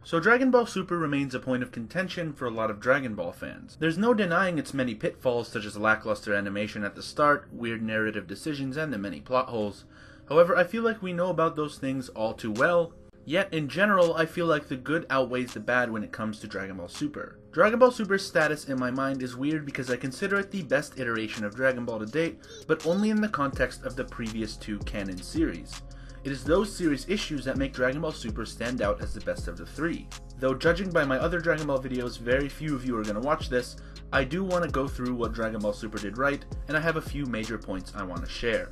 So Dragon Ball Super remains a point of contention for a lot of Dragon Ball fans. There's no denying its many pitfalls such as lackluster animation at the start, weird narrative decisions, and the many plot holes. However, I feel like we know about those things all too well, yet in general I feel like the good outweighs the bad when it comes to Dragon Ball Super. Dragon Ball Super's status in my mind is weird because I consider it the best iteration of Dragon Ball to date, but only in the context of the previous two canon series. It is those series issues that make Dragon Ball Super stand out as the best of the three. Though judging by my other Dragon Ball videos, very few of you are going to watch this, I do want to go through what Dragon Ball Super did right, and I have a few major points I want to share.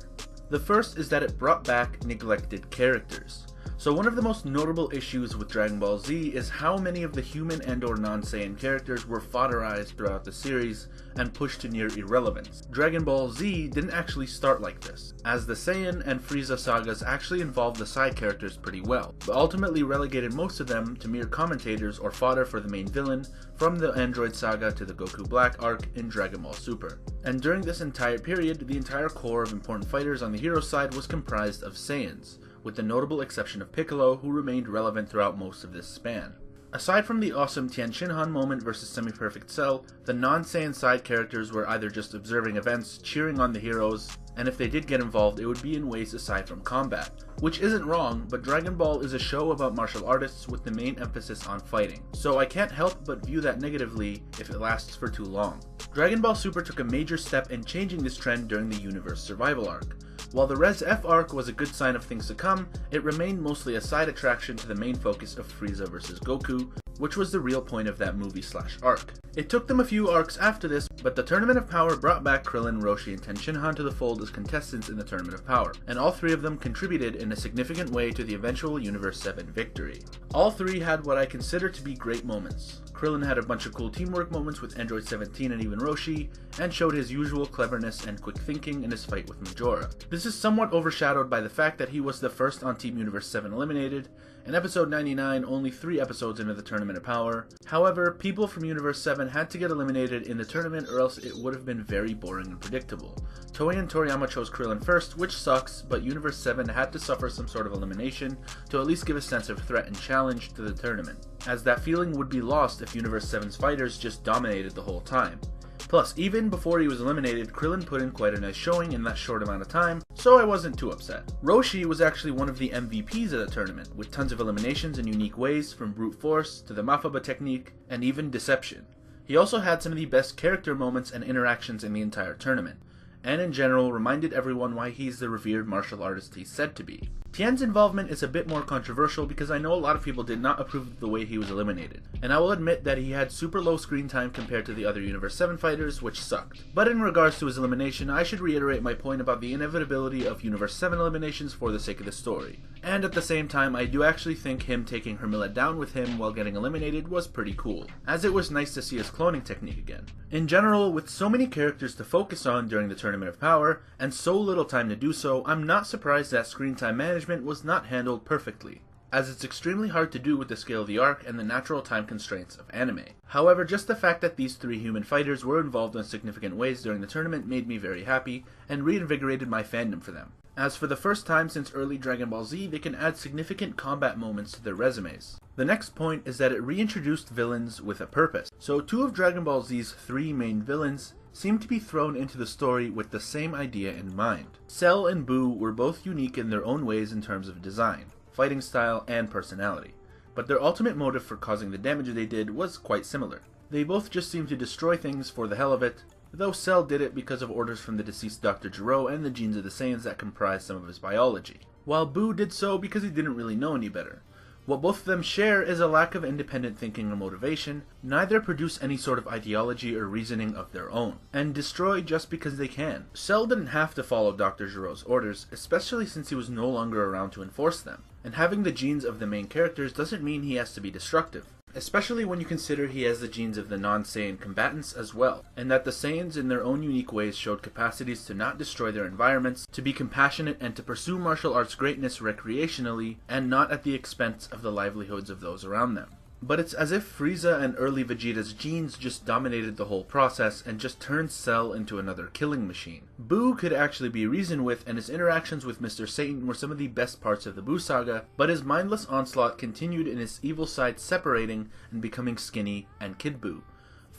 The first is that it brought back neglected characters. So one of the most notable issues with Dragon Ball Z is how many of the human and or non-Saiyan characters were fodderized throughout the series and pushed to near irrelevance. Dragon Ball Z didn't actually start like this, as the Saiyan and Frieza sagas actually involved the side characters pretty well, but ultimately relegated most of them to mere commentators or fodder for the main villain, from the Android saga to the Goku Black arc in Dragon Ball Super. And during this entire period, the entire core of important fighters on the hero side was comprised of Saiyans, with the notable exception of Piccolo, who remained relevant throughout most of this span. Aside from the awesome Tien Shinhan moment versus Semi-Perfect Cell, the non-Saiyan side characters were either just observing events, cheering on the heroes, and if they did get involved, it would be in ways aside from combat. Which isn't wrong, but Dragon Ball is a show about martial artists with the main emphasis on fighting, so I can't help but view that negatively if it lasts for too long. Dragon Ball Super took a major step in changing this trend during the Universe Survival arc. While the Res F arc was a good sign of things to come, it remained mostly a side attraction to the main focus of Frieza vs Goku, which was the real point of that movie/arc. It took them a few arcs after this, but the Tournament of Power brought back Krillin, Roshi, and Tien Shinhan to the fold as contestants in the Tournament of Power, and all three of them contributed in a significant way to the eventual Universe 7 victory. All three had what I consider to be great moments. Krillin had a bunch of cool teamwork moments with Android 17 and even Roshi, and showed his usual cleverness and quick thinking in his fight with Majora. This is somewhat overshadowed by the fact that he was the first on Team Universe 7 eliminated, in episode 99 only 3 episodes into the Tournament of Power. However, people from Universe 7 had to get eliminated in the tournament or else it would have been very boring and predictable. Toei and Toriyama chose Krillin first, which sucks, but Universe 7 had to suffer some sort of elimination to at least give a sense of threat and challenge to the tournament, as that feeling would be lost if Universe 7's fighters just dominated the whole time. Plus, even before he was eliminated, Krillin put in quite a nice showing in that short amount of time, so I wasn't too upset. Roshi was actually one of the MVPs of the tournament, with tons of eliminations in unique ways, from brute force to the Mafaba technique, and even deception. He also had some of the best character moments and interactions in the entire tournament, and in general reminded everyone why he's the revered martial artist he's said to be. Tien's involvement is a bit more controversial because I know a lot of people did not approve of the way he was eliminated, and I will admit that he had super low screen time compared to the other Universe 7 fighters, which sucked. But in regards to his elimination, I should reiterate my point about the inevitability of Universe 7 eliminations for the sake of the story. And at the same time, I do actually think him taking Hermilla down with him while getting eliminated was pretty cool, as it was nice to see his cloning technique again. In general, with so many characters to focus on during the Tournament of Power, and so little time to do so, I'm not surprised that screen time management was not handled perfectly, as it's extremely hard to do with the scale of the arc and the natural time constraints of anime. However, just the fact that these 3 human fighters were involved in significant ways during the tournament made me very happy, and reinvigorated my fandom for them, as for the first time since early Dragon Ball Z, they can add significant combat moments to their resumes. The next point is that it reintroduced villains with a purpose. So 2 of Dragon Ball Z's 3 main villains seem to be thrown into the story with the same idea in mind. Cell and Buu were both unique in their own ways in terms of design, fighting style, and personality, but their ultimate motive for causing the damage they did was quite similar. They both just seemed to destroy things for the hell of it, though Cell did it because of orders from the deceased Dr. Gero and the genes of the Saiyans that comprised some of his biology, while Buu did so because he didn't really know any better. What both of them share is a lack of independent thinking or motivation. Neither produce any sort of ideology or reasoning of their own, and destroy just because they can. Cell didn't have to follow Dr. Gero's orders, especially since he was no longer around to enforce them, and having the genes of the main characters doesn't mean he has to be destructive, especially when you consider he has the genes of the non-Saiyan combatants as well, and that the Saiyans in their own unique ways showed capacities to not destroy their environments, to be compassionate, and to pursue martial arts greatness recreationally, and not at the expense of the livelihoods of those around them. But it's as if Frieza and early Vegeta's genes just dominated the whole process and just turned Cell into another killing machine. Buu could actually be reasoned with, and his interactions with Mr. Satan were some of the best parts of the Buu saga, but his mindless onslaught continued in his evil side separating and becoming Skinny and Kid Buu.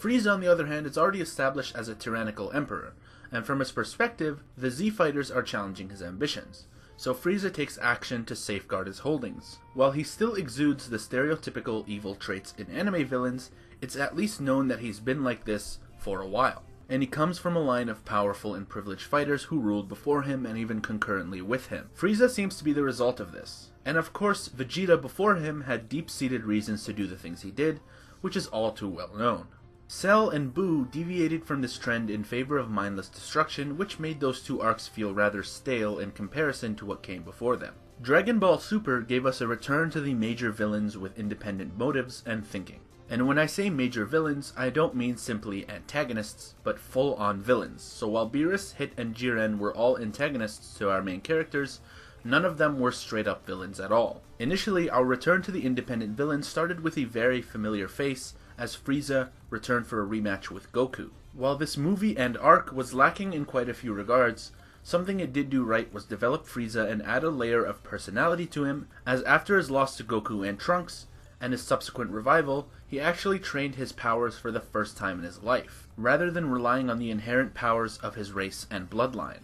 Frieza, on the other hand, is already established as a tyrannical emperor, and from his perspective, the Z fighters are challenging his ambitions. So Frieza takes action to safeguard his holdings. While he still exudes the stereotypical evil traits in anime villains, it's at least known that he's been like this for a while. And he comes from a line of powerful and privileged fighters who ruled before him and even concurrently with him. Frieza seems to be the result of this. And of course, Vegeta before him had deep-seated reasons to do the things he did, which is all too well known. Cell and Buu deviated from this trend in favor of mindless destruction, which made those two arcs feel rather stale in comparison to what came before them. Dragon Ball Super gave us a return to the major villains with independent motives and thinking. And when I say major villains, I don't mean simply antagonists, but full-on villains. So while Beerus, Hit, and Jiren were all antagonists to our main characters, none of them were straight-up villains at all. Initially, our return to the independent villains started with a very familiar face, as Frieza returned for a rematch with Goku. While this movie and arc was lacking in quite a few regards, something it did do right was develop Frieza and add a layer of personality to him, as after his loss to Goku and Trunks, and his subsequent revival, he actually trained his powers for the first time in his life, rather than relying on the inherent powers of his race and bloodline.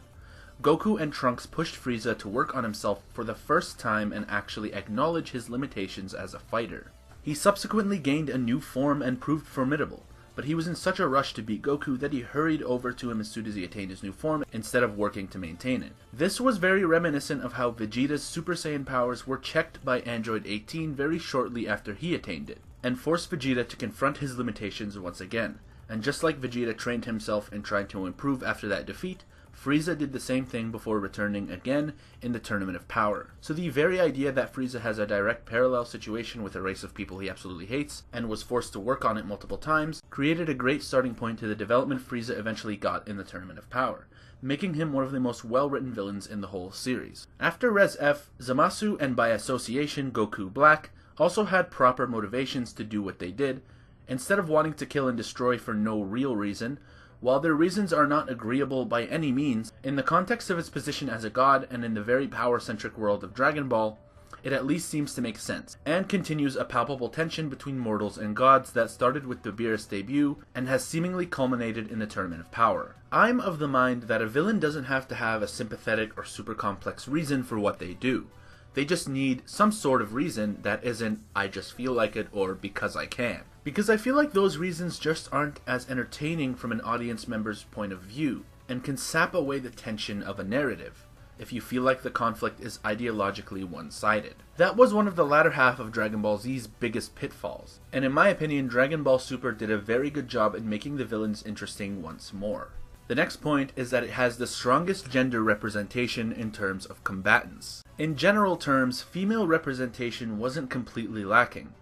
Goku and Trunks pushed Frieza to work on himself for the first time and actually acknowledge his limitations as a fighter. He subsequently gained a new form and proved formidable, but he was in such a rush to beat Goku that he hurried over to him as soon as he attained his new form instead of working to maintain it. This was very reminiscent of how Vegeta's Super Saiyan powers were checked by Android 18 very shortly after he attained it, and forced Vegeta to confront his limitations once again. And just like Vegeta trained himself and tried to improve after that defeat, Frieza did the same thing before returning again in the Tournament of Power. So the very idea that Frieza has a direct parallel situation with a race of people he absolutely hates, and was forced to work on it multiple times, created a great starting point to the development Frieza eventually got in the Tournament of Power, making him one of the most well-written villains in the whole series. After Res F, Zamasu and by association Goku Black also had proper motivations to do what they did. Instead of wanting to kill and destroy for no real reason, while their reasons are not agreeable by any means, in the context of its position as a god and in the very power-centric world of Dragon Ball, it at least seems to make sense, and continues a palpable tension between mortals and gods that started with the Beerus debut and has seemingly culminated in the Tournament of Power. I'm of the mind that a villain doesn't have to have a sympathetic or super complex reason for what they do. They just need some sort of reason that isn't, I just feel like it, or because I can. Because I feel like those reasons just aren't as entertaining from an audience member's point of view, and can sap away the tension of a narrative, if you feel like the conflict is ideologically one-sided. That was one of the latter half of Dragon Ball Z's biggest pitfalls, and in my opinion, Dragon Ball Super did a very good job in making the villains interesting once more. The next point is that it has the strongest gender representation in terms of combatants. In general terms, female representation wasn't completely lacking.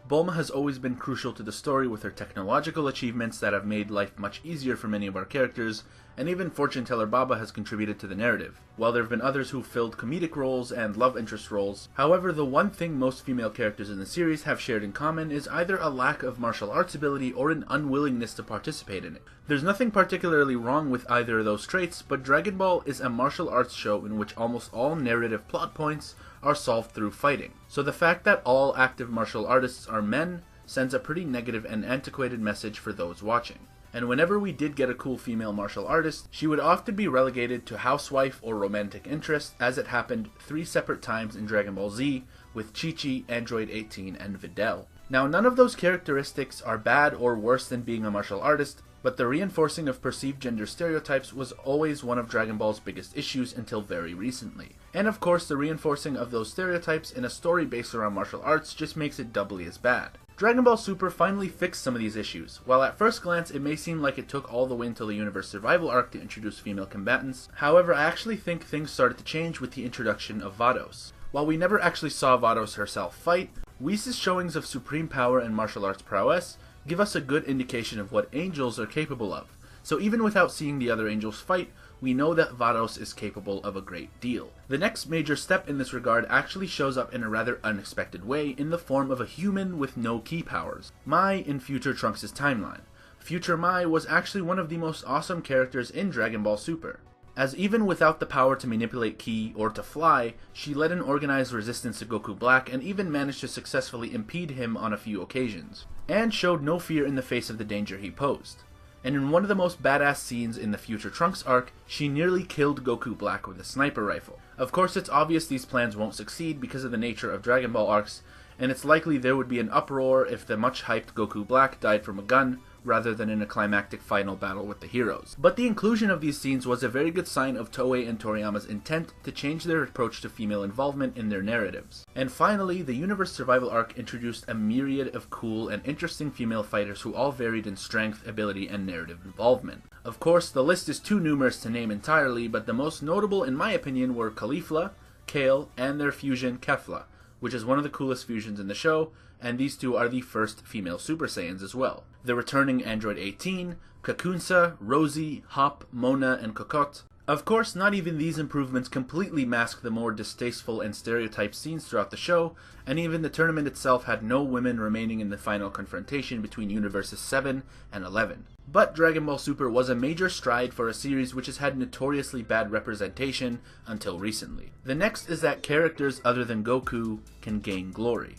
Bulma has always been crucial to the story with her technological achievements that have made life much easier for many of our characters, and even Fortune Teller Baba has contributed to the narrative, while there have been others who filled comedic roles and love interest roles. However, the one thing most female characters in the series have shared in common is either a lack of martial arts ability or an unwillingness to participate in it. There's nothing particularly wrong with either of those traits, but Dragon Ball is a martial arts show in which almost all narrative plot points are solved through fighting. So the fact that all active martial artists are men sends a pretty negative and antiquated message for those watching. And whenever we did get a cool female martial artist, she would often be relegated to housewife or romantic interest, as it happened 3 separate times in Dragon Ball Z with Chi-Chi, Android 18, and Videl. Now, none of those characteristics are bad or worse than being a martial artist, but the reinforcing of perceived gender stereotypes was always one of Dragon Ball's biggest issues until very recently. And of course, the reinforcing of those stereotypes in a story based around martial arts just makes it doubly as bad. Dragon Ball Super finally fixed some of these issues. While at first glance it may seem like it took all the way until the Universe Survival arc to introduce female combatants, however I actually think things started to change with the introduction of Vados. While we never actually saw Vados herself fight, Whis' showings of supreme power and martial arts prowess give us a good indication of what angels are capable of, so even without seeing the other angels fight, we know that Vados is capable of a great deal. The next major step in this regard actually shows up in a rather unexpected way in the form of a human with no ki powers, Mai in future Trunks' timeline. Future Mai was actually one of the most awesome characters in Dragon Ball Super, as even without the power to manipulate ki or to fly, she led an organized resistance to Goku Black and even managed to successfully impede him on a few occasions, and showed no fear in the face of the danger he posed. And in one of the most badass scenes in the Future Trunks arc, she nearly killed Goku Black with a sniper rifle. Of course, it's obvious these plans won't succeed because of the nature of Dragon Ball arcs, and it's likely there would be an uproar if the much hyped Goku Black died from a gun, rather than in a climactic final battle with the heroes. But the inclusion of these scenes was a very good sign of Toei and Toriyama's intent to change their approach to female involvement in their narratives. And finally, the Universe Survival arc introduced a myriad of cool and interesting female fighters who all varied in strength, ability, and narrative involvement. Of course, the list is too numerous to name entirely, but the most notable in my opinion were Caulifla, Kale, and their fusion Kefla, which is one of the coolest fusions in the show, and these two are the first female Super Saiyans as well. The returning Android 18, Kakunsa, Rosie, Hop, Mona, and Cocotte. Of course, not even these improvements completely mask the more distasteful and stereotyped scenes throughout the show, and even the tournament itself had no women remaining in the final confrontation between Universes 7 and 11. But Dragon Ball Super was a major stride for a series which has had notoriously bad representation until recently. The next is that characters other than Goku can gain glory.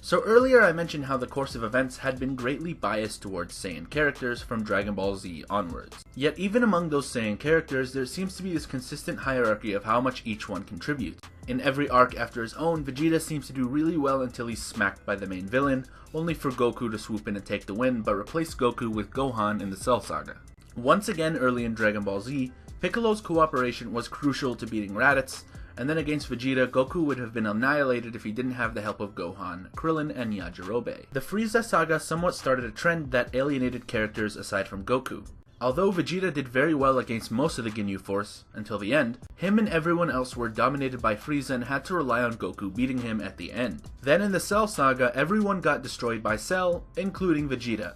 So earlier I mentioned how the course of events had been greatly biased towards Saiyan characters from Dragon Ball Z onwards. Yet even among those Saiyan characters, there seems to be this consistent hierarchy of how much each one contributes. In every arc after his own, Vegeta seems to do really well until he's smacked by the main villain, only for Goku to swoop in and take the win, but replace Goku with Gohan in the Cell Saga. Once again early in Dragon Ball Z, Piccolo's cooperation was crucial to beating Raditz, and then against Vegeta, Goku would have been annihilated if he didn't have the help of Gohan, Krillin, and Yajirobe. The Frieza saga somewhat started a trend that alienated characters aside from Goku. Although Vegeta did very well against most of the Ginyu Force, until the end, him and everyone else were dominated by Frieza and had to rely on Goku beating him at the end. Then in the Cell saga, everyone got destroyed by Cell, including Vegeta.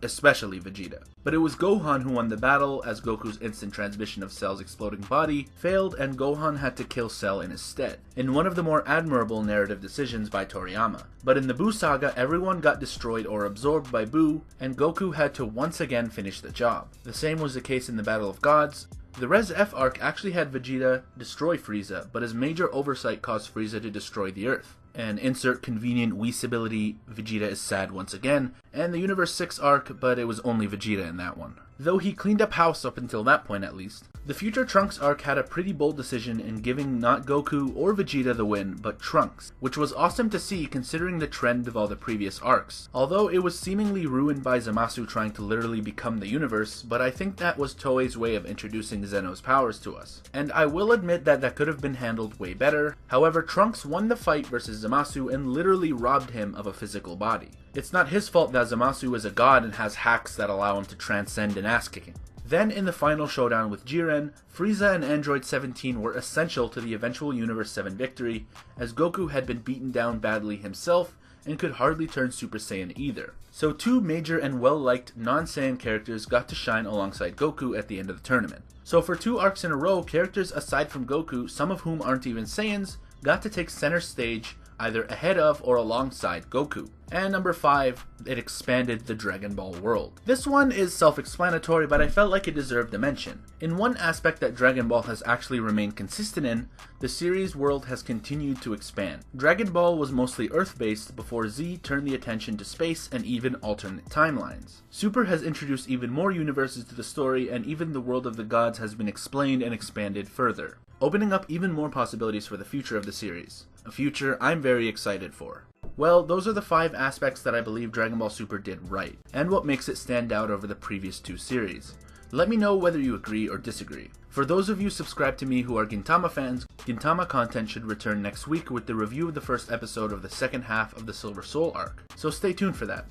Especially Vegeta. But it was Gohan who won the battle, as Goku's instant transmission of Cell's exploding body failed and Gohan had to kill Cell in his stead, in one of the more admirable narrative decisions by Toriyama. But in the Buu saga, everyone got destroyed or absorbed by Buu, and Goku had to once again finish the job. The same was the case in the Battle of Gods. The Res F arc actually had Vegeta destroy Frieza, but his major oversight caused Frieza to destroy the Earth. And insert convenient Whis-ability, Vegeta is sad once again, and the Universe 6 arc, but it was only Vegeta in that one. Though he cleaned up house up until that point at least. The Future Trunks arc had a pretty bold decision in giving not Goku or Vegeta the win, but Trunks, which was awesome to see considering the trend of all the previous arcs. Although it was seemingly ruined by Zamasu trying to literally become the universe, but I think that was Toei's way of introducing Zeno's powers to us. And I will admit that that could have been handled way better. However, Trunks won the fight versus Zamasu and literally robbed him of a physical body. It's not his fault that Zamasu is a god and has hacks that allow him to transcend an ass-kicking. Then in the final showdown with Jiren, Frieza and Android 17 were essential to the eventual Universe 7 victory, as Goku had been beaten down badly himself and could hardly turn Super Saiyan either. So two major and well-liked non-Saiyan characters got to shine alongside Goku at the end of the tournament. So for 2 arcs in a row, characters aside from Goku, some of whom aren't even Saiyans, got to take center stage either ahead of or alongside Goku. And number 5, it expanded the Dragon Ball world. This one is self-explanatory, but I felt like it deserved a mention. In one aspect that Dragon Ball has actually remained consistent in, the series world has continued to expand. Dragon Ball was mostly Earth-based before Z turned the attention to space and even alternate timelines. Super has introduced even more universes to the story, and even the world of the gods has been explained and expanded further, opening up even more possibilities for the future of the series. A future I'm very excited for. Well, those are the 5 aspects that I believe Dragon Ball Super did right, and what makes it stand out over the previous 2 series. Let me know whether you agree or disagree. For those of you subscribed to me who are Gintama fans, Gintama content should return next week with the review of the first episode of the second half of the Silver Soul arc, so stay tuned for that.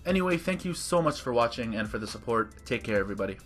Anyway, thank you so much for watching and for the support. Take care, everybody.